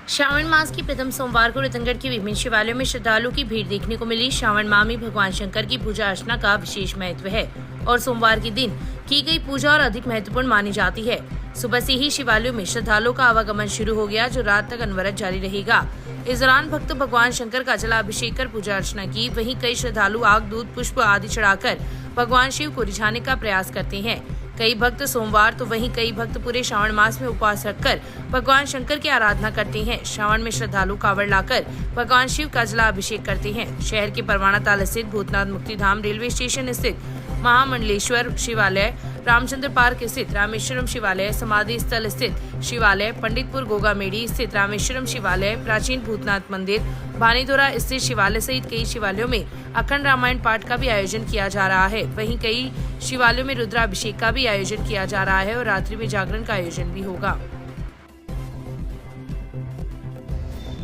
श्रावण मास की प्रथम सोमवार को रतनगढ़ के विभिन्न शिवालयों में श्रद्धालुओं की भीड़ देखने को मिली। श्रावण माह में भगवान शंकर की पूजा अर्चना का विशेष महत्व है और सोमवार के दिन की गई पूजा और अधिक महत्वपूर्ण मानी जाती है। सुबह से ही शिवालयों में श्रद्धालुओं का आवागमन शुरू हो गया, जो रात तक अनवरत जारी रहेगा। इस दौरान भक्त भगवान शंकर का जलाभिषेक कर पूजा अर्चना की। वहीं कई श्रद्धालु आग, दूध, पुष्प आदि चढ़ाकर भगवान शिव को रिझाने का प्रयास करते हैं। कई भक्त सोमवार तो वहीं कई भक्त पूरे श्रावण मास में उपवास रखकर भगवान शंकर की आराधना करते हैं। श्रावण में श्रद्धालु कावड़ लाकर भगवान शिव का जलाभिषेक करते हैं। शहर के परवाना ताल स्थित भूतनाथ मुक्तिधाम, रेलवे स्टेशन स्थित महामंडलेश्वर शिवालय, रामचंद्र पार्क स्थित रामेश्वरम शिवालय, समाधि स्थल स्थित शिवालय, पंडितपुर गोगामेड़ी स्थित रामेश्वरम शिवालय, प्राचीन भूतनाथ मंदिर, भानीदोरा स्थित शिवालय सहित कई शिवालयों में अखंड रामायण पाठ का भी आयोजन किया जा रहा है। वहीं कई शिवालयों में रुद्राभिषेक का भी आयोजन किया जा रहा है और रात्रि में जागरण का आयोजन भी होगा।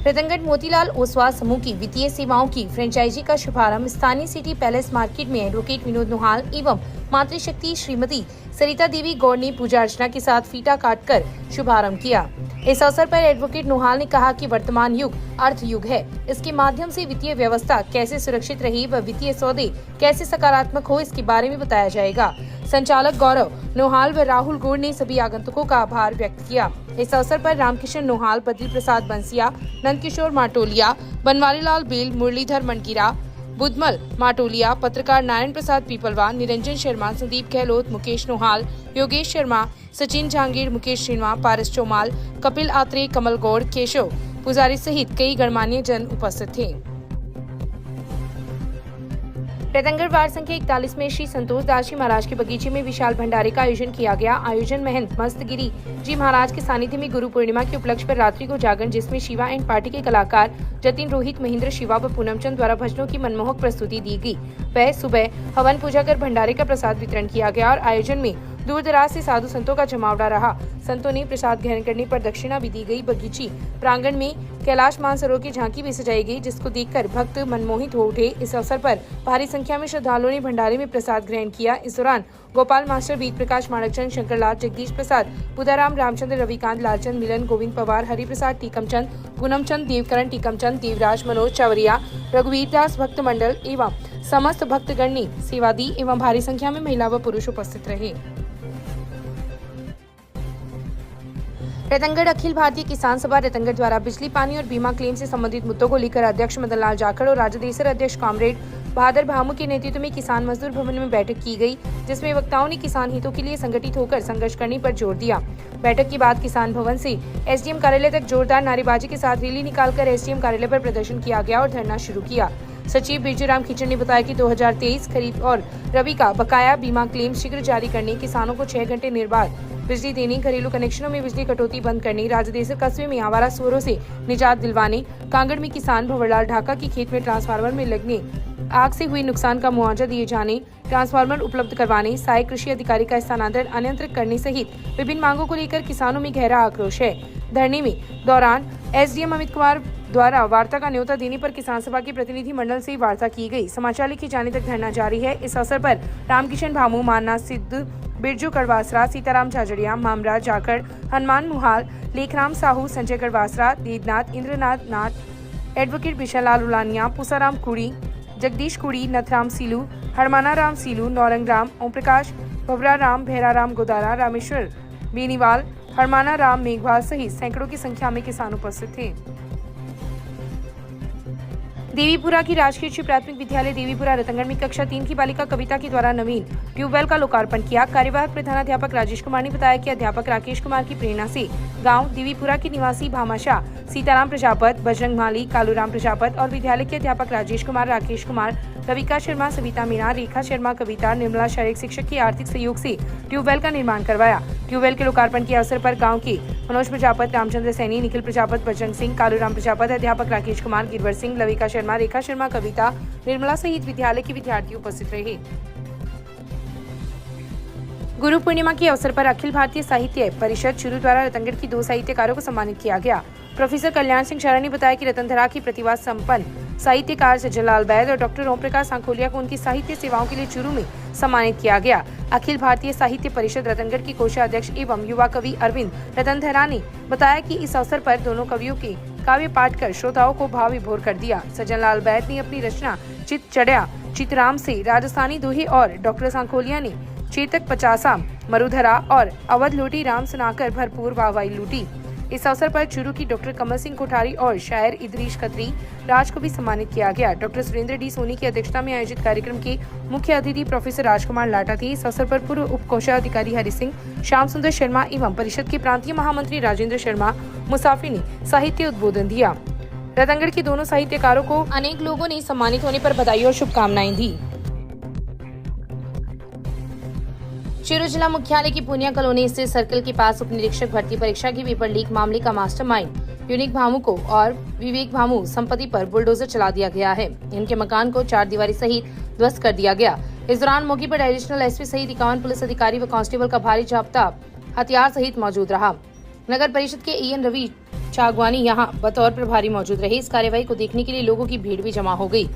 रतनगढ़ मोतीलाल ओसवाल समूह की वित्तीय सेवाओं की फ्रेंचाइजी का शुभारंभ स्थानीय सिटी पैलेस मार्केट में एडवोकेट विनोद नोहाल एवं मातृशक्ति श्रीमती सरिता देवी गौड़ ने पूजा अर्चना के साथ फीता काटकर शुभारंभ किया। इस अवसर पर एडवोकेट नोहाल ने कहा कि वर्तमान युग अर्थ युग है। इसके माध्यम से वित्तीय व्यवस्था कैसे सुरक्षित रहे व वित्तीय सौदे कैसे सकारात्मक हो, इसके बारे में बताया जाएगा। संचालक गौरव नोहाल व राहुल गौड़ ने सभी आगंतुकों का आभार व्यक्त किया। इस अवसर पर रामकिशन नोहाल, बद्री प्रसाद बंसिया, नंदकिशोर माटोलिया, बनवारीलाल बेल, मुरलीधर मनकीरा, बुधमल माटोलिया, पत्रकार नारायण प्रसाद पीपलवान, निरंजन शर्मा, संदीप गहलोत, मुकेश नोहाल, योगेश शर्मा, सचिन जहांगीर, मुकेश शर्मा, पारस चौमाल, कपिल आत्रे, कमल गौड़, केशव पुजारी सहित कई गणमान्य जन उपस्थित थे। रतनगढ़ वार्ड संख्या 41 में श्री संतोष दास जी महाराज के बगीचे में विशाल भंडारे का आयोजन किया गया। आयोजन महंत मस्तगिरी जी महाराज के सानिध्य में गुरु पूर्णिमा के उपलक्ष्य पर रात्रि को जागरण, जिसमें शिवा एंड पार्टी के कलाकार जतिन, रोहित, महेंद्र, शिवा व पूनमचंद द्वारा भजनों की मनमोहक प्रस्तुति दी गई। वह सुबह हवन पूजा कर भंडारे का प्रसाद वितरण किया गया और आयोजन में दूर दराज से साधु संतों का जमावड़ा रहा। संतों ने प्रसाद ग्रहण करने पर दक्षिणा भी दी गई। बगीची प्रांगण में कैलाश मानसरोवर की झांकी भी सजाई गई, जिसको देखकर भक्त मनमोहित हो उठे। इस अवसर पर भारी संख्या में श्रद्धालुओं ने भंडारे में प्रसाद ग्रहण किया। इस दौरान गोपाल मास्टर, बीत प्रकाश, माणकचंद, शंकरलाल, जगदीश प्रसाद, बुधाराम, रामचंद्र, रविकांत, लालचंद, मिलन, गोविंद पवार, हरिप्रसाद टीकमचंद, पूनमचंद, देवकरण टीकमचंद, देवराज, मनोज चवरिया, रघुवीर दास भक्त मंडल एवं समस्त भक्तगण ने सेवा दी एवं भारी संख्या में महिला व पुरुष उपस्थित रहे। रतनगढ़ अखिल भारतीय किसान सभा रतनगढ़ द्वारा बिजली, पानी और बीमा क्लेम से संबंधित मुद्दों को लेकर अध्यक्ष मदन लाल जाखड़ और राज्यदेशर अध्यक्ष कॉमरेड बहादुर भामू के नेतृत्व में किसान मजदूर भवन में बैठक की गई, जिसमें वक्ताओं ने किसान हितों के लिए संगठित होकर संघर्ष करने पर जोर दिया। बैठक के बाद किसान भवन से एसडीएम कार्यालय तक जोरदार नारेबाजी के साथ रैली निकालकर एसडीएम कार्यालय पर प्रदर्शन किया गया और धरना शुरू किया। सचिव बिरजूराम खिचड़ ने बताया कि 2023 खरीफ और रबी का बकाया बीमा क्लेम शीघ्र जारी करने, किसानों को 6 घंटे निर्बाध बिजली देने, घरेलू कनेक्शनों में बिजली कटौती बंद करने, राज्यदेशर कस्बे में आवारा सूअरों से निजात दिलवाने, कांगड़ में किसान भंवरलाल ढाका की खेत में ट्रांसफार्मर में लगने आग से हुए नुकसान का मुआवजा दिए जाने, ट्रांसफार्मर उपलब्ध करवाने, सहायक कृषि अधिकारी का स्थानांतरण अनियंत्रित करने सहित विभिन्न मांगों को लेकर किसानों में गहरा आक्रोश है। धरने में दौरान एसडीएम अमित कुमार द्वारा वार्ता का न्योता देने पर किसान सभा के प्रतिनिधि मंडल से वार्ता की गई। समाचार लिखे जाने तक धरना जारी है। इस अवसर पर रामकिशन भामू, माननाथ सिद्ध, बिरजू कड़वासरा, सीताराम झाझड़िया, मामरा जाखड़, हनुमान मुहाल, लेखराम साहू, संजय कड़वासरा, देवनाथ, इंद्रनाथ नाथ, एडवोकेट बिशालाल उलानिया, पूसाराम कुड़ी, जगदीश कुड़ी, नथराम सीलू, हरमाना राम सीलू, नौरंग राम, ओम प्रकाश, भवरा राम, भैरा राम गोदारा, रामेश्वर बेनीवाल, हरमाना राम मेघवाल सहित सैकड़ों की संख्या में किसान उपस्थित थे। देवीपुरा की राजकीय उच्च प्राथमिक विद्यालय देवीपुरा रतनगढ़ में कक्षा 3 की बालिका कविता के द्वारा नवीन ट्यूबवेल का लोकार्पण किया। कार्यवाहक प्रधानाध्यापक राजेश कुमार ने बताया कि अध्यापक राकेश कुमार की प्रेरणा से गांव देवीपुरा के निवासी भामाशाह, सीताराम प्रजापत, बजरंग माली, कालूराम प्रजापत और विद्यालय के अध्यापक राजेश कुमार, राकेश कुमार, रविका शर्मा, सविता मीणा, रेखा शर्मा, कविता, निर्मला शारीरिक शिक्षक के आर्थिक सहयोग से ट्यूबवेल का निर्माण करवाया। ट्यूबवेल के लोकार्पण के अवसर पर गाँव के मनोज प्रजापत, रामचंद्र सैनी, निखिल प्रजापत, बजरंग सिंह, कालूराम प्रजापत, अध्यापक राकेश कुमार, गिरवर सिंह, लविका शर्मा, रेखा शर्मा, कविता, निर्मला सहित विद्यालय के विद्यार्थी उपस्थित रहे। गुरु पूर्णिमा के अवसर पर अखिल भारतीय साहित्य परिषद चूरू द्वारा रतनगढ़ की 2 साहित्यकारों को सम्मानित किया गया। प्रोफेसर कल्याण सिंह शरण ने बताया कि रतनधरा की प्रतिभा संपन्न साहित्यकार सज्जनलाल बैद और डॉक्टर ओम प्रकाश सांखोलिया को उनकी साहित्य सेवाओं के लिए चूरू में सम्मानित किया गया। अखिल भारतीय साहित्य परिषद रतनगढ़ के कोषाध्यक्ष एवं युवा कवि अरविंद रतन धरा ने बताया कि इस अवसर पर दोनों कवियों के काव्य पाठ कर श्रोताओं को भाव विभोर कर दिया। सज्जन लाल बैत ने अपनी रचना चित चढ़या चितराम से राजस्थानी दोहे और डॉक्टर सांखोलिया ने चेतक पचासा मरुधरा और अवध लूटी राम सुनाकर भरपूर वाहवाही लूटी। इस अवसर पर चूरू की डॉक्टर कमल सिंह कोठारी और शायर इदरीश खत्री राज को भी सम्मानित किया गया। डॉक्टर सुरेंद्र डी सोनी की अध्यक्षता में आयोजित कार्यक्रम के मुख्य अतिथि प्रोफेसर राजकुमार लाटा थे। इस अवसर पर पूर्व उप कोषाधिकारी हरि सिंह, श्याम सुंदर शर्मा एवं परिषद के प्रांतीय महामंत्री राजेंद्र शर्मा मुसाफी ने साहित्य उद्बोधन दिया। रतनगढ़ के दोनों साहित्यकारों को अनेक लोगों ने सम्मानित होने पर बधाई और शुभकामनाएं दी। चूरू जिला मुख्यालय की पूनिया कॉलोनी स्थित सर्कल के पास उप निरीक्षक भर्ती परीक्षा की पेपर लीक मामले का मास्टरमाइंड यूनिक भामू को और विवेक भामू संपत्ति पर बुलडोजर चला दिया गया है। इनके मकान को 4 दीवारी सहित ध्वस्त कर दिया गया। इस दौरान मौके पर एडिशनल एसपी सहित 51 पुलिस अधिकारी व कांस्टेबल का भारी जाब्ता हथियार सहित मौजूद रहा। नगर परिषद के एएन रवि चागवानी यहाँ बतौर प्रभारी मौजूद रहे। इस कार्यवाही को देखने के लिए लोगों की भीड़ भी जमा हो गई।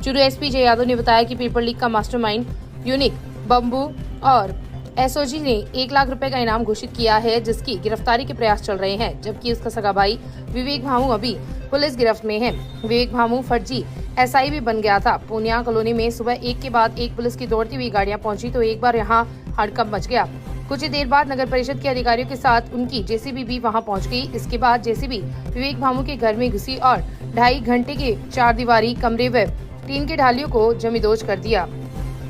चूरू एसपी जय यादव ने बताया कि पेपर लीक का मास्टरमाइंड यूनिक बम्बू और एसओजी ने 1 लाख रुपए का इनाम घोषित किया है, जिसकी गिरफ्तारी के प्रयास चल रहे हैं, जबकि उसका सगा भाई विवेक भामू अभी पुलिस गिरफ्त में है। विवेक भामू फर्जी एसआई भी बन गया था। पूनिया कॉलोनी में सुबह एक के बाद एक पुलिस की दौड़ती हुई गाड़ियां पहुंची तो एक बार यहां हड़कंप मच गया। कुछ ही देर बाद नगर परिषद के अधिकारियों के साथ उनकी जेसीबी भी वहां पहुंच गई। इसके बाद जेसीबी विवेक भामू के घर में घुसी और 2.5 घंटे के 4 दीवारी कमरे व टीन के ढालियों को जमींदोज कर दिया।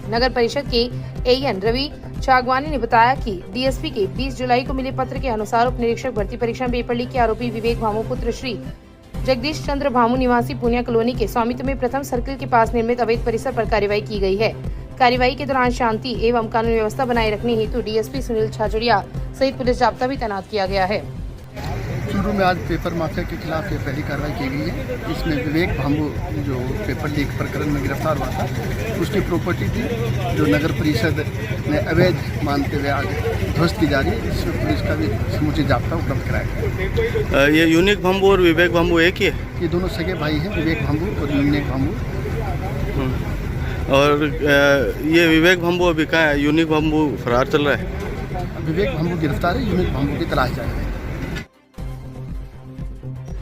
नगर परिषद के एएन रवि चागवानी ने बताया कि डीएसपी के 20 जुलाई को मिले पत्र के अनुसार उप निरीक्षक भर्ती परीक्षा पेपर लीक के आरोपी विवेक भामू पुत्र श्री जगदीश चंद्र भामू निवासी पूनिया कॉलोनी के स्वामित्व में प्रथम सर्किल के पास निर्मित अवैध परिसर पर कार्रवाई की गई है। कार्रवाई के दौरान शांति एवं कानून व्यवस्था बनाए रखने हेतु डीएसपी सुनील छाजड़िया सहित पुलिस जाब्ता भी तैनात किया गया है। चूरू में आज पेपर माफिया के खिलाफ ये पहली कार्रवाई की गई है। इसमें विवेक भामू जो पेपर लीक प्रकरण में गिरफ्तार हुआ था, उसकी प्रॉपर्टी थी जो नगर परिषद ने अवैध मानते हुए आज ध्वस्त की जा रही है। इसमें पुलिस का भी समुचित जाब्ता उपलब्ध कराया गया। ये यूनिक भामू और विवेक भामू एक ही है? ये दोनों सगे भाई हैं, विवेक भामू और यूनिक भामू। और ये विवेक भामू अभी कहाँ है? यूनिक भामू फरार चल रहा है? विवेक भामू गिरफ्तार है, यूनिक भामू की तलाश जारी है।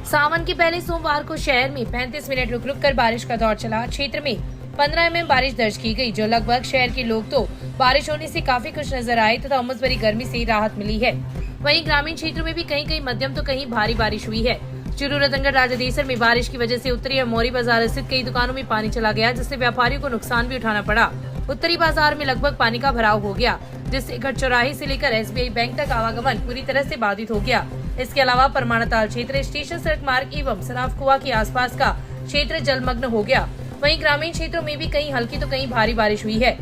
सावन के पहले सोमवार को शहर में 35 मिनट रुक रुक कर बारिश का दौर चला। क्षेत्र में 15 mm बारिश दर्ज की गई, जो लगभग शहर के लोग तो बारिश होने से काफी खुश नजर आए तथा उमस भरी गर्मी से राहत मिली है। वहीं ग्रामीण क्षेत्रों में भी कहीं कहीं मध्यम तो कहीं भारी बारिश हुई है। चूरू रतनगढ़ राजादेसर में बारिश की वजह से उत्तरी और मोरी बाजार स्थित कई दुकानों में पानी चला गया, जिससे व्यापारियों को नुकसान भी उठाना पड़ा। उत्तरी बाजार में लगभग पानी का भराव हो गया, जिससे गढ़ चौराहे से लेकर एसबीआई बैंक तक आवागमन पूरी तरह से बाधित हो गया। इसके अलावा परमाणताल क्षेत्र, स्टेशन सड़क मार्ग एवं सराफ कुआ के आसपास का क्षेत्र जलमग्न हो गया। वहीं ग्रामीण क्षेत्रों में भी कहीं हल्की तो कहीं भारी बारिश हुई है,